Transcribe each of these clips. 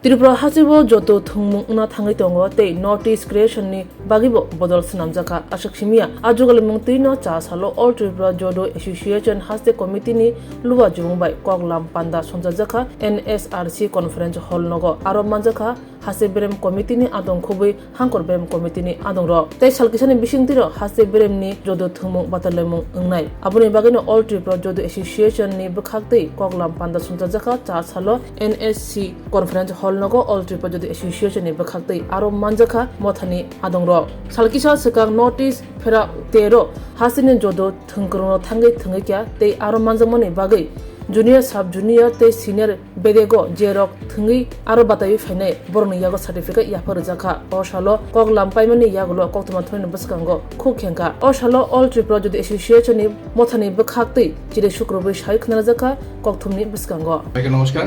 Tripura hasibo joto thungmung una thangai tongo te notice creation ni bagibo bodol snamjaka ashakshimia ajugal mungti no cha salo all Tripura jodo association haste committee ni luwa jungbai koglam panda sonjaka NSRC conference hall nogo aro manjaka hase berem committee ni adong khobui hangkor berem committee ni adong ro te salkisani bisingtiro hase berem ni jodo thungmung batalemung ungnai abuni bagino all Tripura jodo association ni bkhakte koglam panda sonjaka cha salo NSC conference hall nogo all Tripura jodo association ni bkhakte aro manjaka mothani adong ro salkisa sekang notice phera tero hasini jodo thungkrono thangai thangai kya te aro manjamoni bagai junior sub junior te senior bedego jerok thungi aro batai fainai borni yago certificate ya farjaka osalo koglam paimani yagulo koktuma thoine baskango khukhenka osalo all Tripura jodo association ni mothani bkhakte chire shukrobai sai khnarjaka kokthumni baskango নমস্কার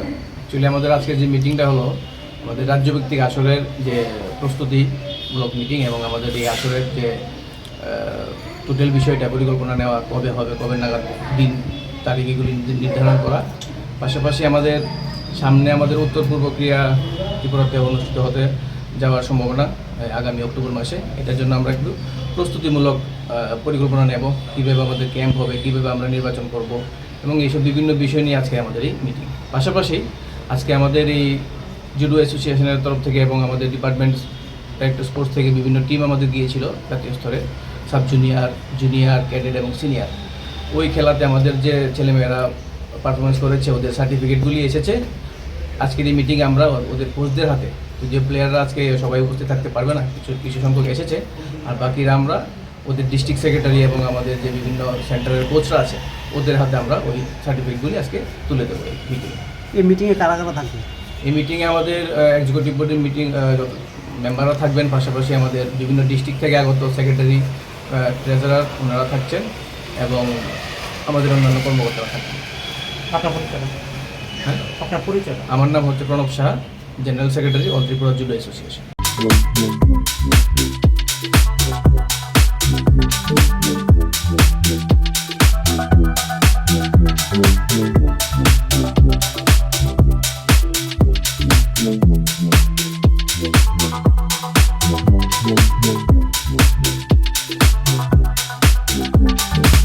চলে আমাদের আজকে যে মিটিংটা হলো আমাদের রাজ্যভিত্তিক আসরের যে প্রস্তুতিমূলক মিটিং এবং আমাদের এই আসরের যে টোটাল বিষয়টা পরিকল্পনা নেওয়া কবে হবে কবে নাগাদ দিন তারিখ এগুলি নির্ধারণ করা পাশাপাশি আমাদের সামনে আমাদের উত্তর পূর্ব ক্রিয়া ত্রিপুরাতে অনুষ্ঠিত হতে যাওয়ার সম্ভাবনা আগামী অক্টোবর মাসে এটার জন্য আমরা একটু প্রস্তুতিমূলক পরিকল্পনা নেব কীভাবে আমাদের ক্যাম্প হবে কীভাবে আমরা নির্বাচন করব এবং এইসব বিভিন্ন বিষয় নিয়ে আজকে আমাদের এই মিটিং পাশাপাশি আজকে আমাদের এই জুডো অ্যাসোসিয়েশনের তরফ থেকে এবং আমাদের ডিপার্টমেন্ট ডাইরেক্টর স্পোর্টস থেকে বিভিন্ন টিম আমাদের গিয়েছিল জাতীয় স্তরে সাব জুনিয়র জুনিয়র ক্যাডেট এবং সিনিয়র ওই খেলাতে আমাদের যে ছেলেমেয়েরা পারফরমেন্স করেছে ওদের সার্টিফিকেটগুলি এসেছে আজকের এই মিটিংয়ে আমরা ওদের কোচদের হাতে যে প্লেয়াররা আজকে সবাই উপস্থিত থাকতে পারবে না কিছু সংখ্যক এসেছে আর বাকিরা আমরা ওদের ডিস্ট্রিক্ট সেক্রেটারি এবং আমাদের যে বিভিন্ন সেন্টারের কোচরা আছে ওদের হাতে আমরা ওই সার্টিফিকেটগুলি আজকে তুলে দেবো এই মিটিংয়ে। এই মিটিংয়ে কারা কারা থাকবে? এই মিটিংয়ে আমাদের এক্সিকিউটিভ বোর্ডের মিটিং মেম্বাররা থাকবেন, পাশাপাশি আমাদের বিভিন্ন ডিস্ট্রিক্ট থেকে আগত সেক্রেটারি ট্রেজারার ওনারা থাকছেন এবং আমাদের অন্যান্য কর্মকর্তারা থাকবেন। আপনার পরিচয়? হ্যাঁ, আপনার পরিচয়? আমার নাম হচ্ছে Pranab Saha, general secretary all Tripura judo association.